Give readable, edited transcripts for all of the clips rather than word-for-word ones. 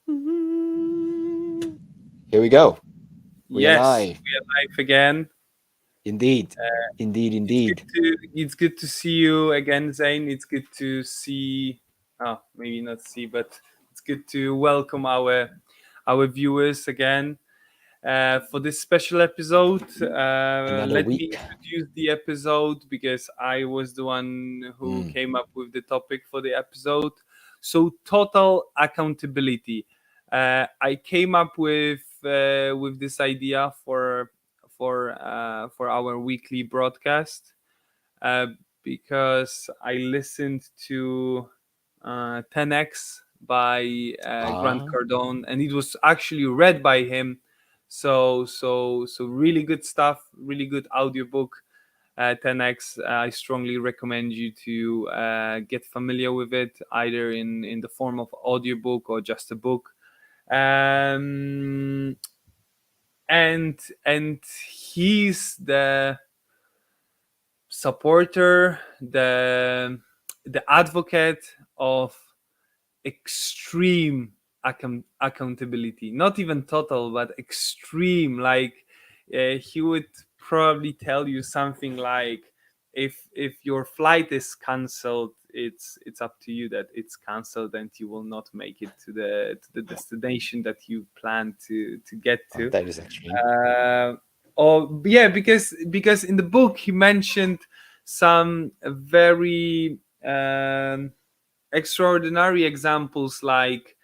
Here we go. We are Yes, live. we are live again. Indeed. Uh, Indeed, it's good indeed. to see you again, Zane. It's good to see. Oh, maybe not see, but it's good to welcome our viewers again for this special episode. Another Let me week. introduce the episode because I was the one who Mm. came up with the topic for the episode. So, total accountability. I came up with this idea for our weekly broadcast uh, because I listened to 10x by Grant Ah, Cardone, and it was actually read by him. So really good stuff, really good audiobook. 10x. I strongly recommend you to get familiar with it, either in the form of audiobook or just a book. Um, and he's the supporter, the advocate of extreme accountability, not even total but extreme. Like he would probably tell you something like, if your flight is cancelled, it's up to you that it's cancelled and you will not make it to the destination that you plan to get to. that is extreme. uh, or yeah, because in the book he mentioned some very extraordinary examples, like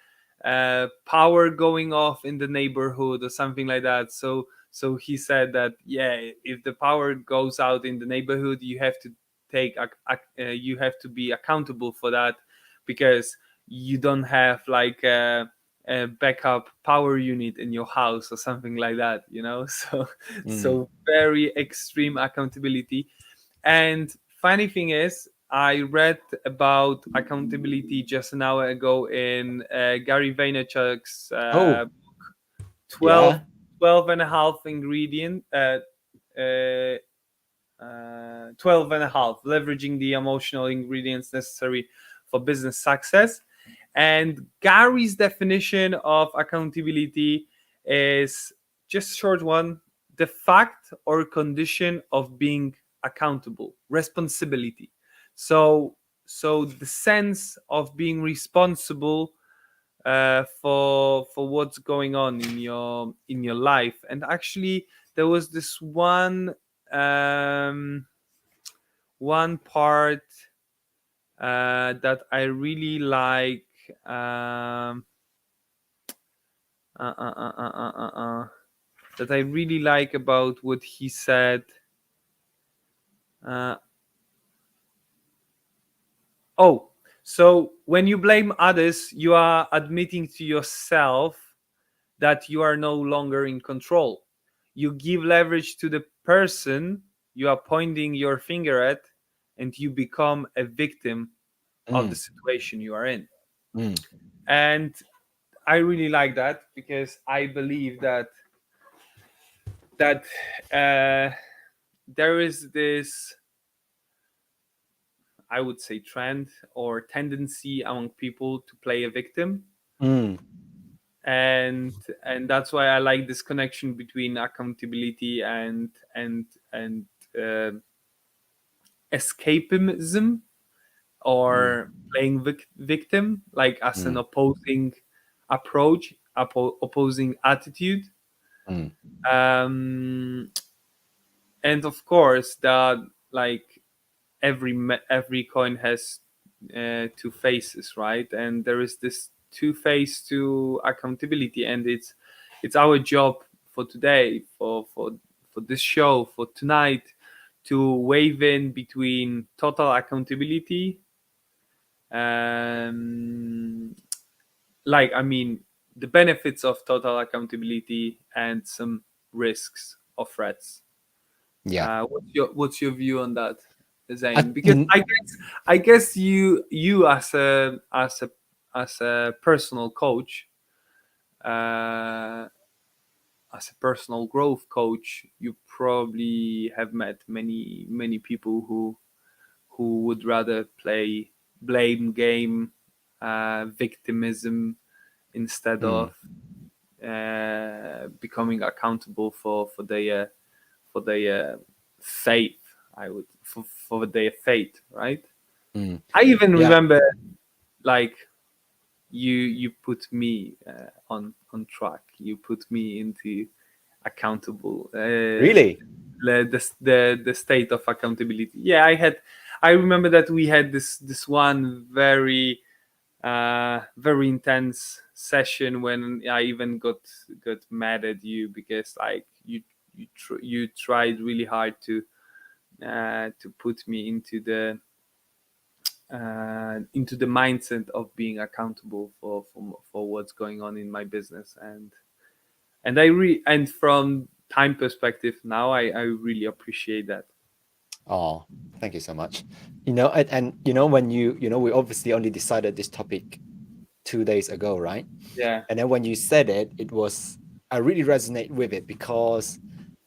power going off in the neighborhood or something like that. So he said that, yeah, if the power goes out in the neighborhood, you have to you have to be accountable for that, because you don't have like a backup power unit in your house or something like that, so Mm. so very extreme accountability. And funny thing is, I read about accountability just an hour ago in Gary Vaynerchuk's Oh, 12, yeah. 12 and a half ingredient, 12 and a half, leveraging the emotional ingredients necessary for business success. And Gary's definition of accountability is just short one: the fact or condition of being accountable, responsibility. So the sense of being responsible for what's going on in your life. And actually, there was this um, one part that I really like. Um, uh, uh, uh, uh, uh, uh, uh, that I really like about what he said. Uh, oh, so when you blame others, you are admitting to yourself that you are no longer in control. You give leverage to the person you are pointing your finger at, and you become a victim of the Mm. situation you are in. Mm. And I really like that, because I believe that uh, there is this, I would say, trend or tendency among people to play a victim. Mm. And that's why I like this connection between accountability and uh, escapism, Mm. or playing victim, like as an Mm. opposing approach, opposing attitude. Mm. um and of course that, like, every coin has two faces, right? And there is this two face to accountability, and it's our job for today, for this show, for tonight, to wave in between total accountability, um like, I mean, the benefits of total accountability, and some risks or threats. Yeah. What's your view on that, I, Zane? Because you, I guess you as a personal coach, uh, as a personal growth coach, you probably have met many people who would rather play blame game, victimism, instead Mm. of becoming accountable for their faith. I would for their faith, right? Mm. I even Yeah. remember, like, you put me on track. You put me into accountable, Really? the state of accountability. Yeah, I remember that we had this one very intense session when I even got mad at you because, like, you tried really hard to put me into the mindset of being accountable for what's going on in my business. And from time perspective now, I really appreciate that. Oh, thank you so much. And when we obviously only decided this topic 2 days ago, right? Yeah. And then when you said it, I really resonate with it because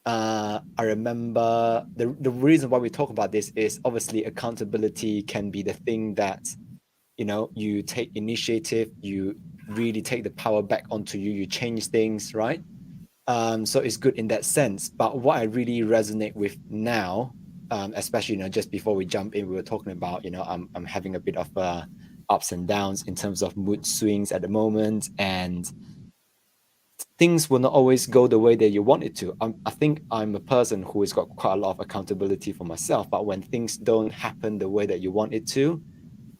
I remember the reason why we talk about this is obviously accountability can be the thing that, you take initiative, you really take the power back onto you, you change things, right? So it's good in that sense. But what I really resonate with now, especially, just before we jump in, we were talking about, I'm having a bit of ups and downs in terms of mood swings at the moment, and things will not always go the way that you want it to. I think I'm a person who has got quite a lot of accountability for myself, but when things don't happen the way that you want it to,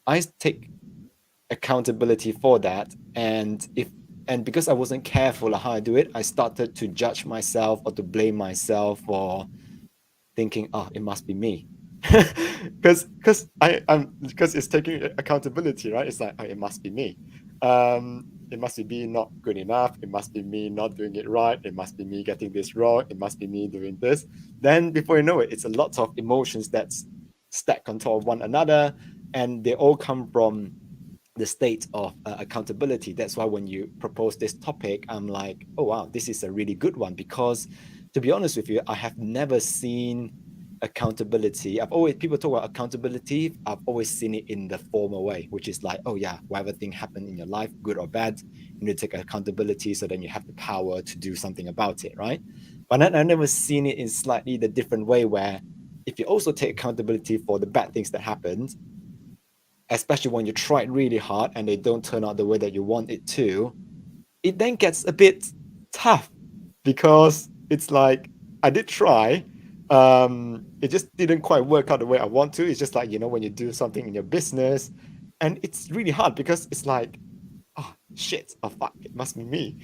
I take accountability for that. And because I wasn't careful of how I do it, I started to judge myself or to blame myself for thinking, oh, it must be me. Because it's taking accountability, right? It's like, oh, it must be me. It must be me not good enough. It must be me not doing it right. It must be me getting this wrong. It must be me doing this. Then before you know it, it's a lot of emotions that's stacked on top of one another, and they all come from the state of accountability. That's why when you propose this topic, I'm like, oh wow, this is a really good one, because to be honest with you, I have never seen accountability. I've always People talk about accountability, I've always seen it in the former way, which is like, oh yeah, whatever thing happened in your life, good or bad, you need to take accountability, so then you have the power to do something about it, right? But I've never seen it in slightly the different way, where if you also take accountability for the bad things that happened, especially when you try really hard and they don't turn out the way that you want it to, it then gets a bit tough, because it's like, I did try. It just didn't quite work out the way I want to. It's just like, when you do something in your business, and it's really hard because it's like, oh shit, oh fuck, it must be me.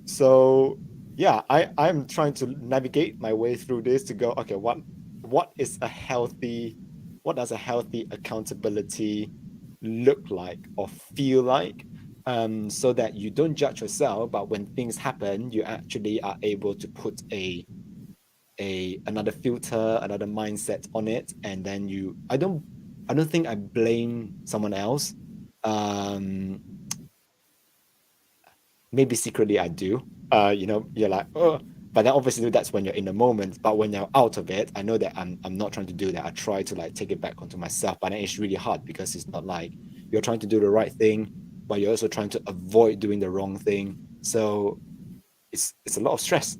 So yeah, I'm trying to navigate my way through this to go, okay, what is a healthy what does a healthy accountability look like or feel like, so that you don't judge yourself, but when things happen, you actually are able to put another filter, another mindset on it, and then I don't think I blame someone else. um Maybe secretly I do. You're like, oh, but then obviously that's when you're in the moment. But when you're out of it, I know that I'm not trying to do that. I try to like take it back onto myself, but then it's really hard because it's not like you're trying to do the right thing, but you're also trying to avoid doing the wrong thing. So it's a lot of stress.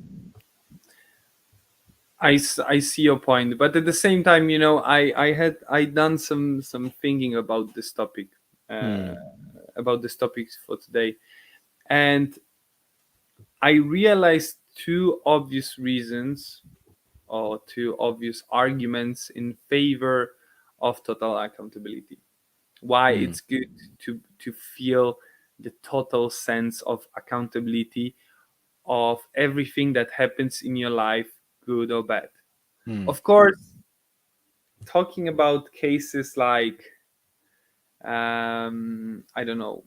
I see your point, but at the same time, I done some thinking uh, Mm, about this topic for today, and I realized two obvious reasons, or two obvious arguments in favor of total accountability. Why mm, it's good to feel the total sense of accountability of everything that happens in your life, good or bad. mm, Of course, talking about cases like, I don't know,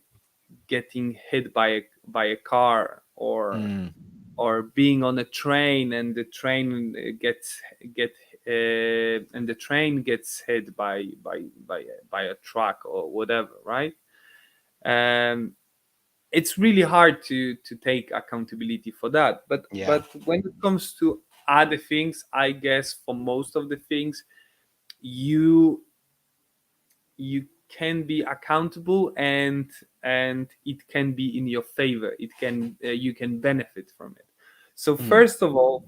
getting hit by a car, mm, or being on a train and the train get and the train gets hit by a truck or whatever, right? um it's really hard to take accountability for that, yeah. but when it comes to other things, I guess for most of the things, you you can be accountable, and it can be in your favor. It can you can benefit from it. So first of all,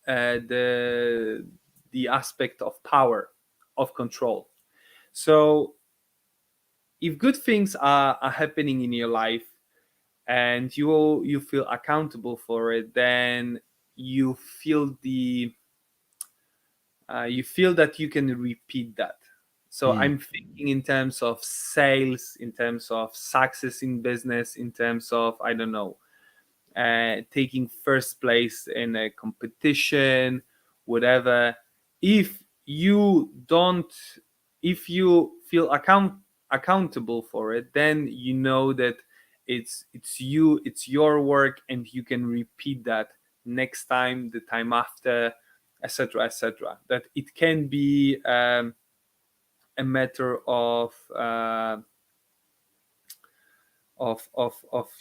the aspect of power, of control. So if good things are happening in your life, and you feel accountable for it, then you feel the you feel that you can repeat that. So I'm thinking in terms of sales, in terms of success in business, in terms of, I don't know, taking first place in a competition, whatever. If you don't, if you feel accountable for it, then you know that it's you, it's your work, and you can repeat that next time, the time after, etc., etc. That it can be a matter of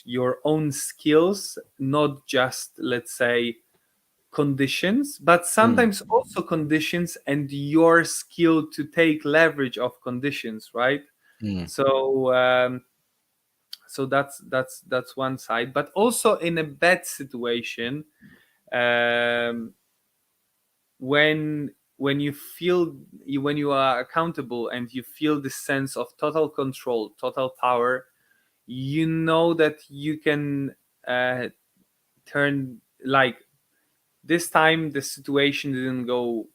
your own skills, not just, let's say, conditions, but sometimes also conditions and your skill to take leverage of conditions, right? So so that's one side. But also in a bad situation, um, when you feel, when you are accountable and you feel the sense of total control, total power, you know that you can turn, like, this time the situation didn't go,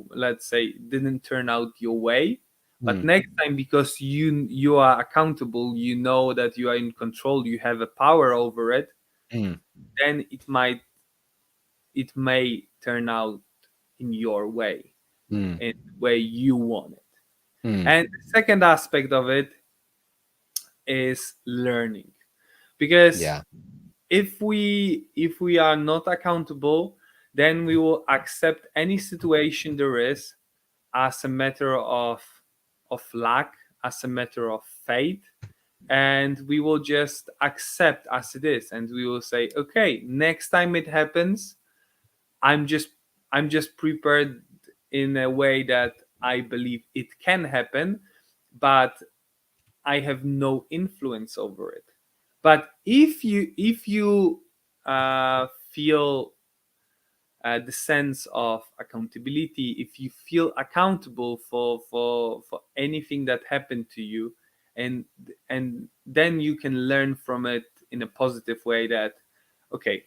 let's say, didn't turn out your way, but next time, because you are accountable, you know that you are in control, you have a power over it, then it may turn out in your way, in the way you want it. And the second aspect of it is learning, because if we are not accountable, then we will accept any situation there is as a matter of luck, as a matter of fate, and we will just accept as it is, and we will say, okay, next time it happens, i'm just I'm just prepared in a way that I believe it can happen, but I have no influence over it. But if you feel the sense of accountability, if you feel accountable for anything that happened to you, and then you can learn from it in a positive way, that okay,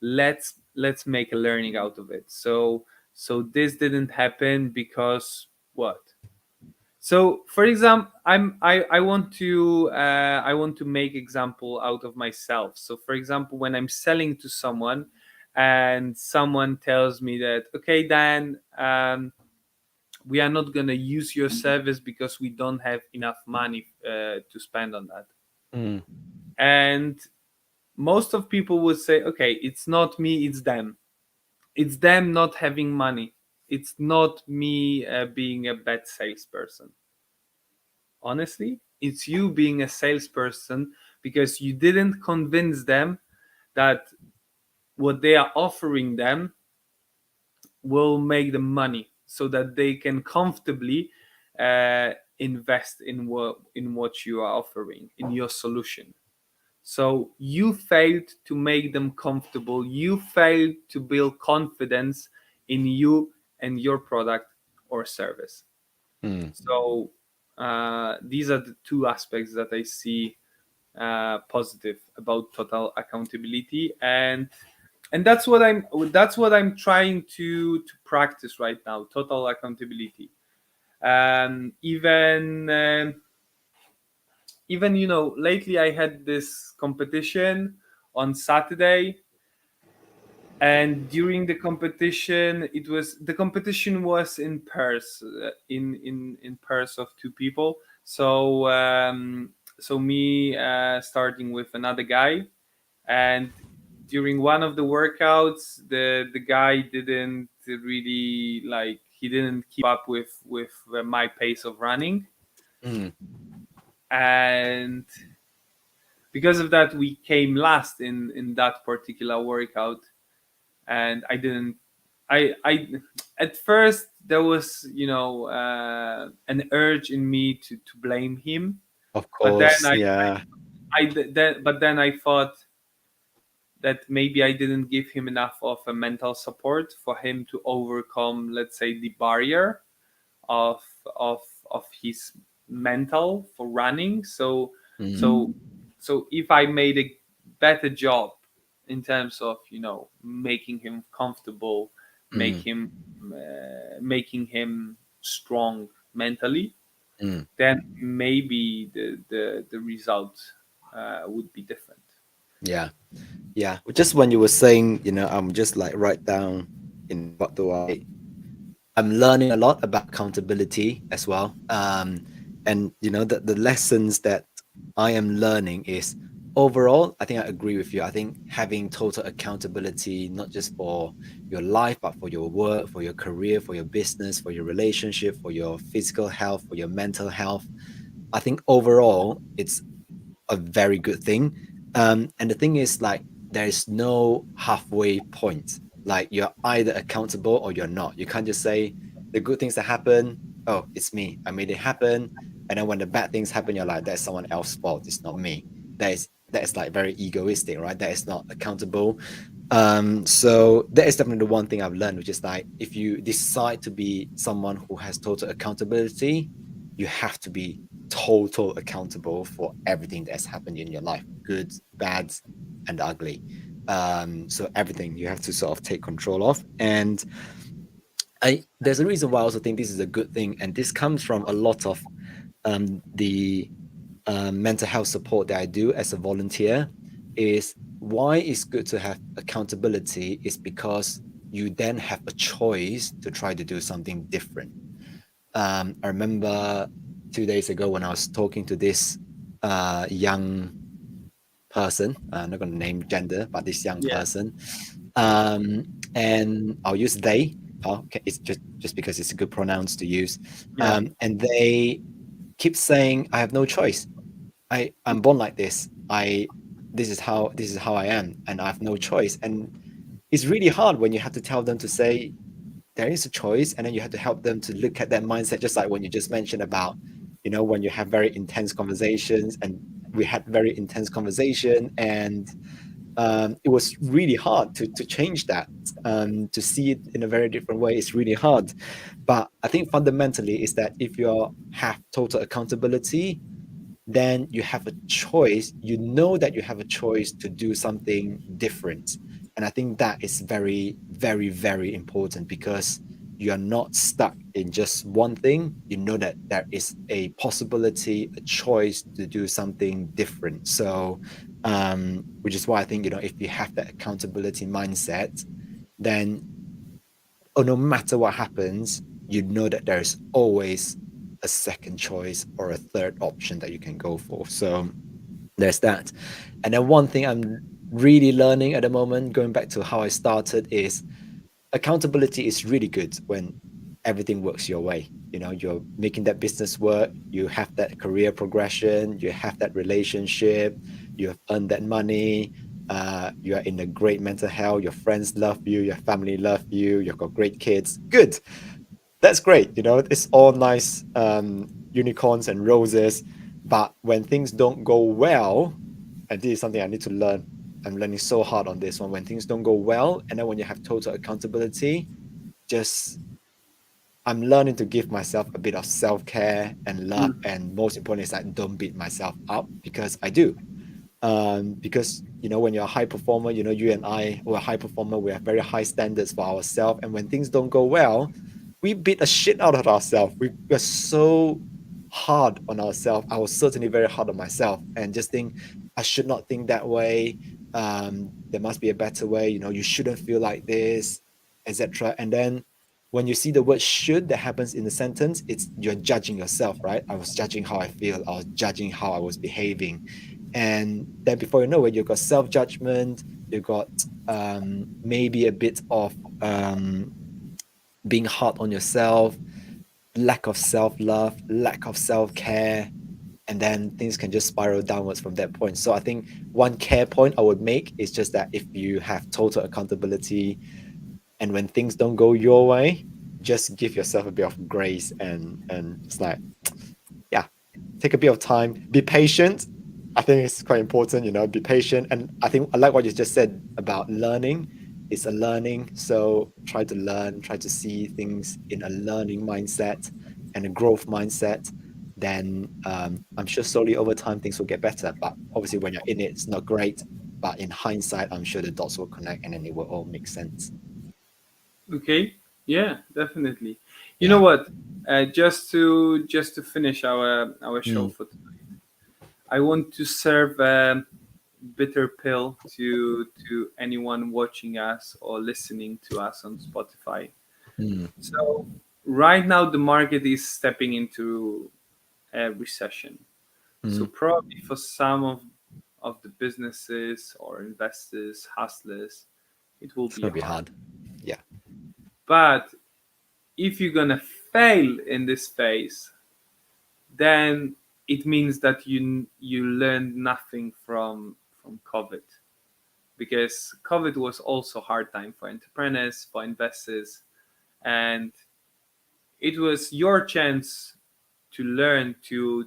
let's make a learning out of it. So this didn't happen because what? So, for example, I want to make example out of myself. So, for example, when I'm selling to someone, and someone tells me that, okay, Dan, we are not gonna use your service because we don't have enough money to spend on that. And most of people would say, okay, it's not me, it's them. It's them not having money. It's not me being a bad salesperson. Honestly, it's you being a salesperson, because you didn't convince them that what they are offering them will make them money, so that they can comfortably invest in what you are offering, in your solution. So you failed to make them comfortable, you failed to build confidence in you and your product or service. So these are the two aspects that I see positive about total accountability, and that's what I'm trying to practice right now. Total accountability. Even lately I had this competition on Saturday, and during the competition was in pairs, in pairs of two people. So me starting with another guy, and during one of the workouts, the guy didn't really, like, he didn't keep up with my pace of running, and because of that we came last in that particular workout, and I at first there was, an urge in me to blame him, Of but then course, yeah. then I thought that maybe I didn't give him enough of a mental support for him to overcome, let's say, the barrier of of of his mental for running. So Mm, so if I made a better job in terms of, making him comfortable, make mm, him making him strong mentally, mm. then maybe the result would be different. Yeah, yeah. Just when you were saying, I'm just like write down, what do I'm learning a lot about accountability as well. And the lessons that I am learning is overall, I think I agree with you. I think having total accountability, not just for your life, but for your work, for your career, for your business, for your relationship, for your physical health, for your mental health. I think overall, it's a very good thing. And the thing is, like, there is no halfway point. Like, you're either accountable or you're not. You can't just say the good things that happen, oh, it's me, I made it happen. And then when the bad things happen, you're like, that's someone else's fault. It's not me. That is like very egoistic, right? That is not accountable. So that is definitely the one thing I've learned, which is like if you decide to be someone who has total accountability, you have to be total accountable for everything that's happened in your life, good, bad, and ugly. So everything you have to sort of take control of. And there's a reason why I also think this is a good thing, and this comes from a lot of the mental health support that I do as a volunteer. Is why it's good to have accountability is because you then have a choice to try to do something different. I remember 2 days ago when I was talking to this young person. I'm not going to name gender, but this young Yeah, person. Um, and I'll use they. Okay, it's just because it's a good pronouns to use. yeah. And they keep saying, "I have no choice. I'm born like this. This is how I am, and I have no choice." And it's really hard when you have to tell them to say there is a choice, and then you have to help them to look at that mindset, just like when you just mentioned about, when you have very intense conversations, and we had very intense conversation, and it was really hard to change that, to see it in a very different way. It's really hard, but I think fundamentally is that if you have total accountability, then you have a choice. You know that you have a choice to do something different. And I think that is very, very, very important because you are not stuck in just one thing. You know that there is a possibility, a choice to do something different. So, which is why I think, if you have that accountability mindset, then no matter what happens, you know that there's always a second choice or a third option that you can go for. So there's that. And then one thing I'm really learning at the moment, going back to how I started, is accountability is really good when everything works your way. You're making that business work, you have that career progression, you have that relationship, you have earned that money, you are in a great mental health, your friends love you, your family love you, you've got great kids. Good. That's great. It's all nice, unicorns and roses. But when things don't go well, and this is something I need to learn, I'm learning so hard on this one. When things don't go well, and then when you have total accountability, just I'm learning to give myself a bit of self-care and love. Mm. And most importantly, is like don't beat myself up, because I do. Because when you're a high performer, you and I were a high performer, we have very high standards for ourselves. And when things don't go well, we beat a shit out of ourselves. We're so hard on ourselves. I was certainly very hard on myself, and just think I should not think that way. There must be a better way. You shouldn't feel like this, etc. And then when you see the word should that happens in the sentence, it's you're judging yourself, right? I was judging how I feel, I was judging how I was behaving. And then before you know it, you've got self-judgment, you've got maybe a bit of being hard on yourself, lack of self-love, lack of self-care, and then things can just spiral downwards from that point. So I think one care point I would make is just that if you have total accountability, And when things don't go your way, just give yourself a bit of grace, and it's like, yeah, take a bit of time, be patient. I think it's quite important, be patient. And I think I like what you just said about learning. It's a learning. So try to learn, try to see things in a learning mindset and a growth mindset. Then I'm sure slowly over time things will get better. But obviously, when you're in it, it's not great. But in hindsight, I'm sure the dots will connect and then it will all make sense. Okay. Yeah, definitely. You know Yeah. what? Just to finish our show Mm, for tonight, I want to serve a bitter pill to anyone watching us or listening to us on Spotify. mm, So right now the market is stepping into a recession. So mm. probably for some of the businesses or investors, hustlers, it will It's be gonna be hard. hard. Yeah. But if you're gonna fail in this phase, then it means that you learned nothing from COVID, because COVID was also a hard time for entrepreneurs, for investors, and it was your chance to learn to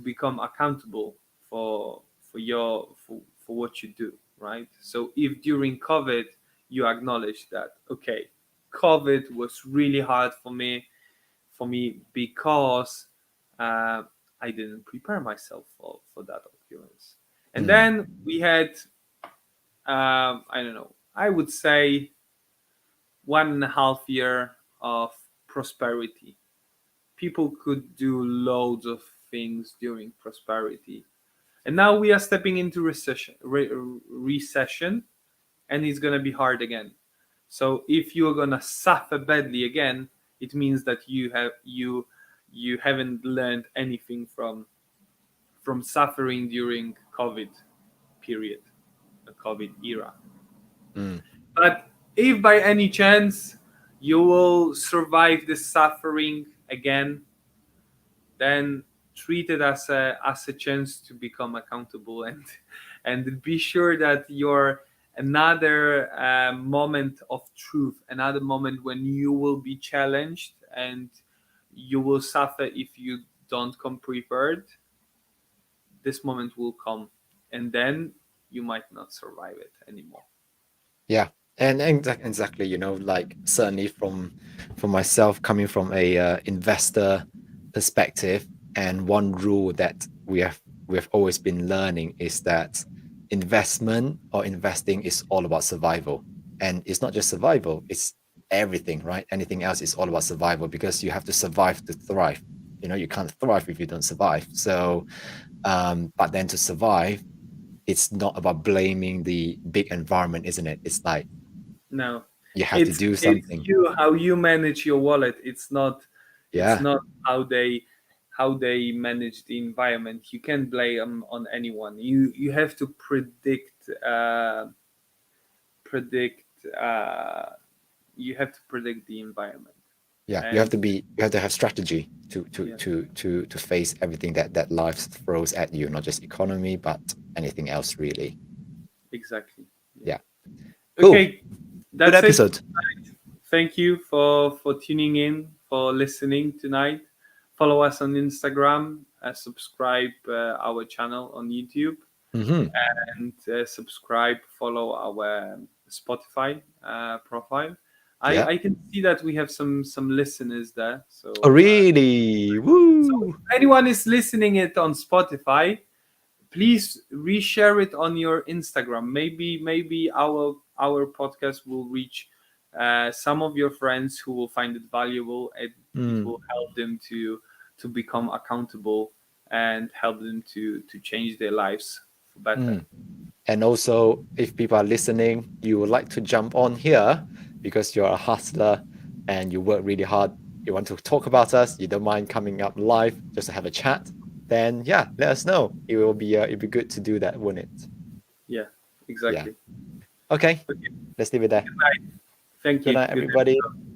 become accountable for for what you do, right? So if during COVID you acknowledge that, okay, COVID was really hard for me because uh, I didn't prepare myself for that occurrence. And Mm, then we had, I don't know, I would say 1.5 year of prosperity. People could do loads of things during prosperity. And now we are stepping into recession, and it's going to be hard again. So if you're going to suffer badly again, it means that you haven't learned anything from suffering during COVID period, the COVID era. mm. But if by any chance you will survive this suffering again, then treat it as a chance to become accountable, and be sure that your another moment of truth, another moment when you will be challenged and you will suffer if you don't come prepared, this moment will come, and then you might not survive it anymore. Yeah, and exactly, like certainly from myself coming from a investor perspective, and one rule that we have always been learning is that investment or investing is all about survival, and it's not just survival; it's everything, right? Anything else is all about survival because you have to survive to thrive. You can't thrive if you don't survive. So, but then to survive, it's not about blaming the big environment, isn't it? It's like No, you have to do it's something. you, how you manage your wallet. It's Yeah, not how they manage the environment. You can't blame on anyone. You have to predict uh, you have to predict the environment. yeah. And You have to have strategy yeah, to face everything that life throws at you, not just economy, but anything else really. exactly. Yeah. Yeah. Cool. Okay, Good that's it for episode. tonight. Thank you for tuning in, for listening tonight. Follow us on Instagram, subscribe our channel on YouTube, Hmm. and subscribe, follow our Spotify profile. I, Yeah. I can see that we have some listeners there. Oh, So, really? so Woo! if anyone is listening it on Spotify, please reshare it on your Instagram. Maybe our podcast will reach some of your friends who will find it valuable, and it Mm, will help them to become accountable and help them to change their lives for better. mm. And also, if people are listening, you would like to jump on here because you're a hustler and you work really hard. You want to talk about us. You don't mind coming up live just to have a chat. Then yeah, let us know. It'll be good to do that, wouldn't it? Yeah, Yeah. exactly. Okay. Okay. Let's leave it there. Good night. Thank Good you. night, Good everybody. episode.